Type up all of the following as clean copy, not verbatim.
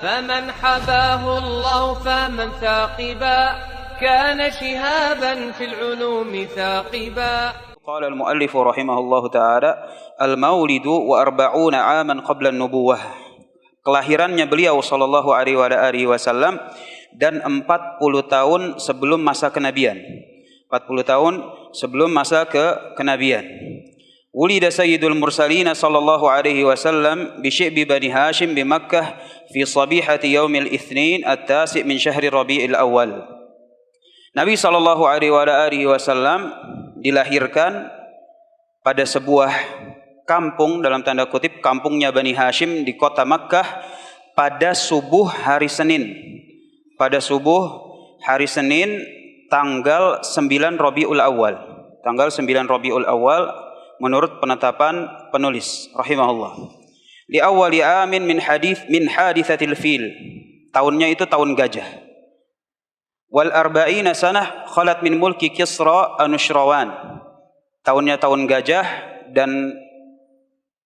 فمن حباه الله فمن ثاقبا كان شهابا في العلوم ثاقبا. قال المؤلف رحمه الله تعالى المولد وأربعون عاما قبل النبوة. Kelahirannya beliau sallallahu alaihi wasallam dan 40 tahun sebelum masa kenabian. 40 tahun sebelum masa kenabian. Wulida sayyidul mursalin sallallahu alaihi wasallam bi syi'bi bani Hashim bi Makkah fi sabihati yaumil itsnin at-tasi' min syahri Rabiul Awal. Nabi sallallahu alaihi wasallam dilahirkan pada sebuah kampung, dalam tanda kutip kampungnya Bani Hashim di kota Makkah pada subuh hari Senin. Pada subuh hari Senin tanggal 9 Rabiul Awal. Tanggal 9 Rabiul Awal menurut penetapan penulis rahimahullah. Li awwali amin min haditsatil fil. Tahunnya itu tahun gajah. Wal arba'ina sanah khalat min mulki Kisra Anushrawan. Tahunnya tahun gajah dan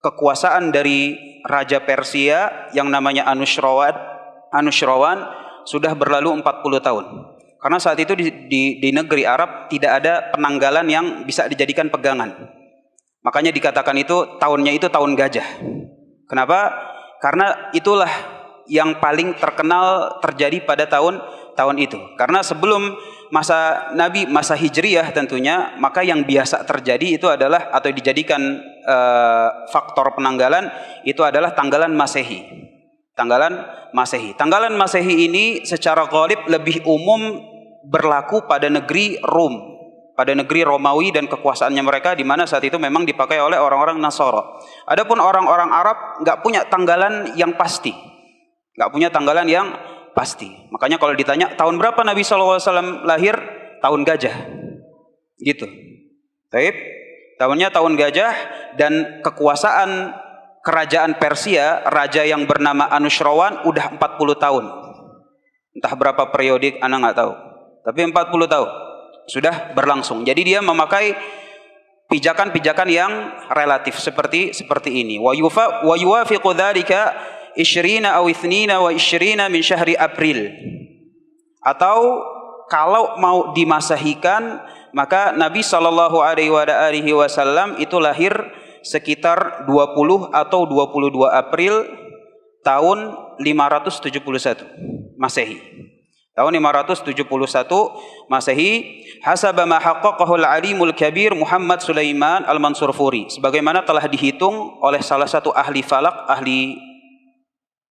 kekuasaan dari Raja Persia yang namanya Anushrawan sudah berlalu 40 tahun. Karena saat itu di negeri Arab tidak ada penanggalan yang bisa dijadikan pegangan. Makanya dikatakan itu tahunnya itu tahun gajah. Kenapa? Karena itulah yang paling terkenal terjadi pada tahun itu. Karena sebelum masa Nabi, masa Hijriyah tentunya, maka yang biasa terjadi itu adalah atau dijadikan faktor penanggalan itu adalah tanggalan Masehi. Tanggalan Masehi ini secara ghalib lebih umum berlaku pada negeri Rum, pada negeri Romawi dan kekuasaannya mereka, di mana saat itu memang dipakai oleh orang-orang Nasara. Adapun orang-orang Arab nggak punya tanggalan yang pasti, Makanya kalau ditanya tahun berapa Nabi SAW lahir, tahun gajah, gitu. Baik, tahunnya tahun gajah dan kekuasaan kerajaan Persia, raja yang bernama Anushrawan udah 40 tahun. Entah berapa periodik, anak nggak tahu. Tapi 40 tahun sudah berlangsung. Jadi dia memakai pijakan-pijakan yang relatif seperti ini. Wa yuwafiqu dzalika 20 aw 22 min syahri April. Atau kalau mau dimasehikan, maka Nabi sallallahu alaihi wasallam itu lahir sekitar 20 atau 22 April tahun 571 Masehi. Tahun 571 Masehi, hasaba ma haqqaqahu al-alimul kabir Muhammad Sulaiman al-Mansurfuri, sebagaimana telah dihitung oleh salah satu ahli falak, ahli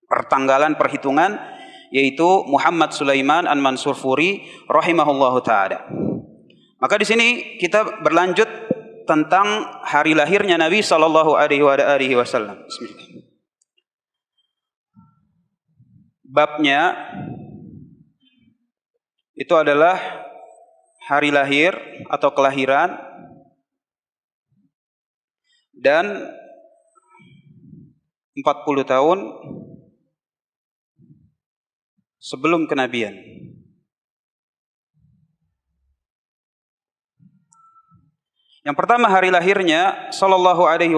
pertanggalan perhitungan, yaitu Muhammad Sulaiman al-Mansurfuri rahimahullahu taala. Maka di sini kita berlanjut tentang hari lahirnya Nabi sallallahu alaihi wasallam. Bismillah. Babnya itu adalah hari lahir atau kelahiran dan 40 tahun sebelum kenabian. Yang pertama hari lahirnya sallallahu alaihi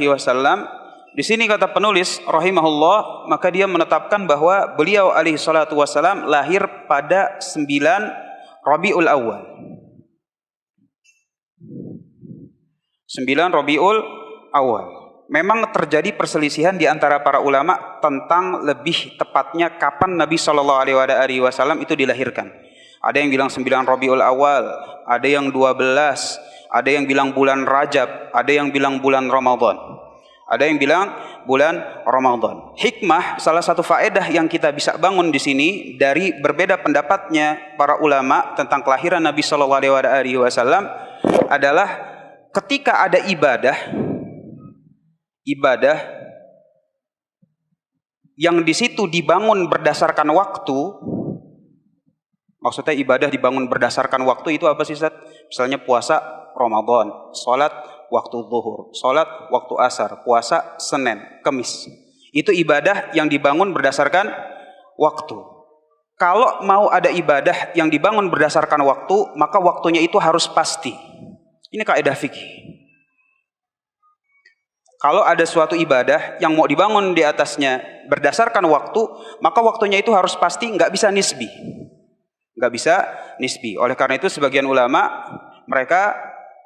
wasallam. Di sini kata penulis rahimahullah, maka dia menetapkan bahwa beliau alaihi salatu wasallam lahir pada 9 Rabiul Awal. 9 Rabiul Awal. Memang terjadi perselisihan di antara para ulama tentang lebih tepatnya kapan Nabi sallallahu alaihi wasallam itu dilahirkan. Ada yang bilang 9 Rabiul Awal, ada yang 12, ada yang bilang bulan Rajab, ada yang bilang bulan Ramadan. Ada yang bilang bulan Ramadan. Hikmah, salah satu faedah yang kita bisa bangun di sini dari berbeda pendapatnya para ulama tentang kelahiran Nabi sallallahu alaihi wasallam adalah ketika ada ibadah yang di situ dibangun berdasarkan waktu. Maksudnya ibadah dibangun berdasarkan waktu itu apa sih, Ustaz? Misalnya puasa Ramadan, salat waktu zuhur, salat waktu asar, puasa Senin, Kamis. Itu ibadah yang dibangun berdasarkan waktu. Kalau mau ada ibadah yang dibangun berdasarkan waktu, maka waktunya itu harus pasti. Ini kaidah fikih. Kalau ada suatu ibadah yang mau dibangun di atasnya berdasarkan waktu, maka waktunya itu harus pasti, nggak bisa nisbi. Nggak bisa nisbi. Oleh karena itu sebagian ulama mereka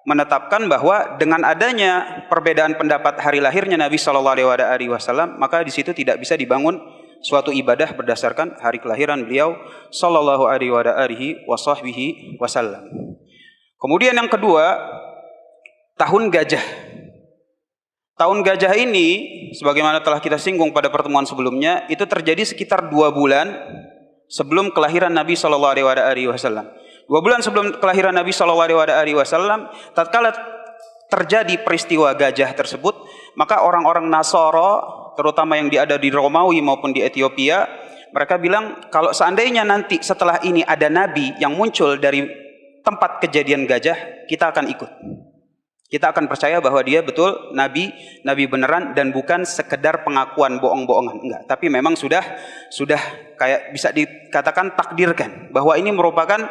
menetapkan bahwa dengan adanya perbedaan pendapat hari lahirnya Nabi SAW, maka di situ tidak bisa dibangun suatu ibadah berdasarkan hari kelahiran beliau sallallahu alaihi wasallam. Kemudian yang kedua, tahun gajah. Tahun gajah ini, sebagaimana telah kita singgung pada pertemuan sebelumnya, itu terjadi sekitar 2 bulan sebelum kelahiran Nabi sallallahu alaihi wasallam. 2 bulan sebelum kelahiran Nabi sallallahu alaihi wasallam, tatkala terjadi peristiwa gajah tersebut, maka orang-orang Nasara, terutama yang ada di Romawi maupun di Ethiopia, mereka bilang kalau seandainya nanti setelah ini ada nabi yang muncul dari tempat kejadian gajah, kita akan ikut. Kita akan percaya bahwa dia betul nabi beneran dan bukan sekedar pengakuan bohong-bohongan. Enggak, tapi memang sudah kayak bisa dikatakan takdirkan bahwa ini merupakan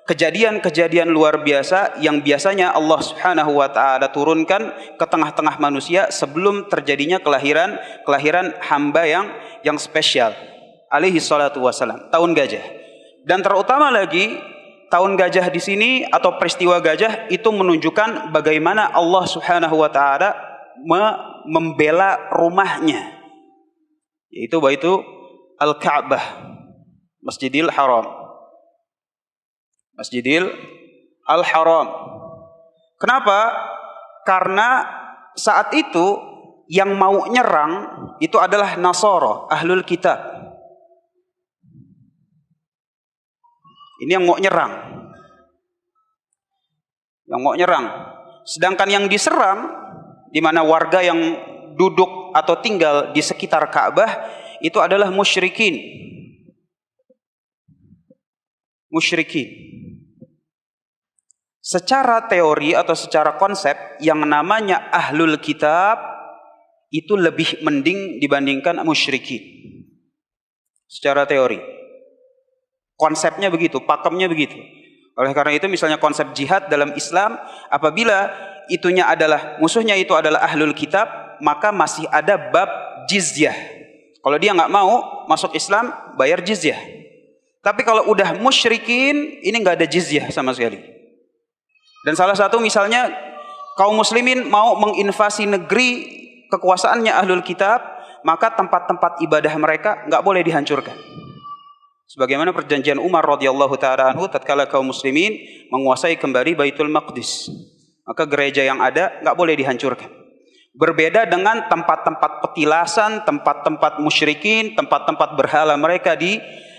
kejadian-kejadian luar biasa yang biasanya Allah Subhanahu wa taala turunkan ke tengah-tengah manusia sebelum terjadinya kelahiran hamba yang spesial alaihi salatu wasalam, tahun gajah. Dan terutama lagi tahun gajah di sini atau peristiwa gajah itu menunjukkan bagaimana Allah Subhanahu wa taala membela rumahnya, yaitu Baitul Al-Ka'bah, Masjidil Haram. Masjidil Al-Haram. Kenapa? Karena saat itu yang mau nyerang itu adalah Nasara, Ahlul Kitab. Ini yang mau nyerang. Yang mau nyerang. Sedangkan yang diserang, di mana warga yang duduk atau tinggal di sekitar Ka'bah, itu adalah musyrikin. Musyrikin. Secara teori atau secara konsep, yang namanya Ahlul Kitab itu lebih mending dibandingkan musyrikin. Secara teori. Konsepnya begitu, pakemnya begitu. Oleh karena itu misalnya konsep jihad dalam Islam, apabila itunya adalah musuhnya itu adalah Ahlul Kitab, maka masih ada bab jizyah. Kalau dia nggak mau masuk Islam, bayar jizyah. Tapi kalau udah musyrikin, ini nggak ada jizyah sama sekali. Dan salah satu misalnya kaum muslimin mau menginvasi negeri kekuasaannya Ahlul Kitab, maka tempat-tempat ibadah mereka nggak boleh dihancurkan. Sebagaimana perjanjian Umar radhiyallahu taala anhu tatkala kaum muslimin menguasai kembali Baitul Maqdis, maka gereja yang ada nggak boleh dihancurkan. Berbeda dengan tempat-tempat petilasan, tempat-tempat musyrikin, tempat-tempat berhala mereka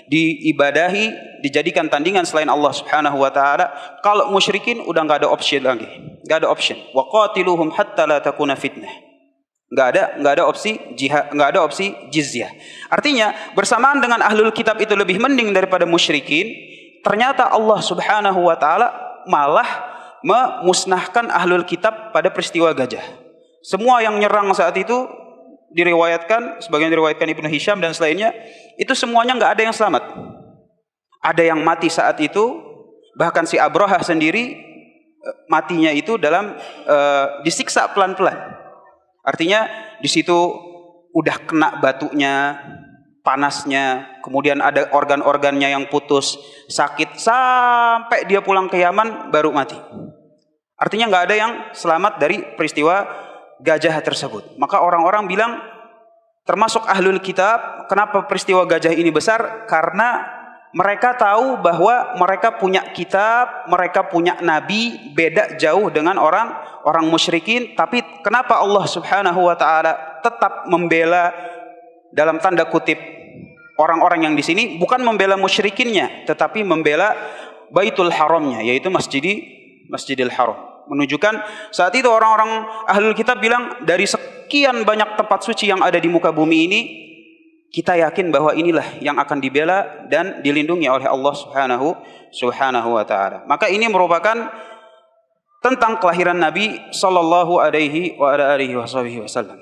diibadahi, dijadikan tandingan selain Allah Subhanahu wa taala. Kalau musyrikin udah enggak ada option lagi. Enggak ada option. Wa qatiluhum hatta la takuna fitnah. Enggak ada opsi jihad, enggak ada opsi jizyah. Artinya, bersamaan dengan Ahlul Kitab itu lebih mending daripada musyrikin, ternyata Allah Subhanahu wa taala malah memusnahkan Ahlul Kitab pada peristiwa gajah. Semua yang nyerang saat itu diriwayatkan, sebagian diriwayatkan Ibnu Hisham dan selainnya, itu semuanya nggak ada yang selamat. Ada yang mati saat itu, bahkan si Abrahah sendiri matinya itu dalam disiksa pelan-pelan. Artinya di situ udah kena batunya, panasnya, kemudian ada organ-organnya yang putus, sakit, sampai dia pulang ke Yaman baru mati. Artinya nggak ada yang selamat dari peristiwa gajah tersebut. Maka orang-orang bilang, termasuk Ahlul Kitab, kenapa peristiwa gajah ini besar? Karena mereka tahu bahwa mereka punya kitab, mereka punya nabi, beda jauh dengan orang musyrikin. Tapi kenapa Allah Subhanahu wa taala tetap membela, dalam tanda kutip, orang-orang yang di sini, bukan membela musyrikinnya, tetapi membela Baitul Haramnya, yaitu Masjidil Haram. Menunjukkan saat itu orang-orang Ahlul Kitab bilang, dari sekian banyak tempat suci yang ada di muka bumi ini, kita yakin bahwa inilah yang akan dibela dan dilindungi oleh Allah Subhanahu wa taala. Maka ini merupakan tentang kelahiran Nabi sallallahu alaihi wasallam.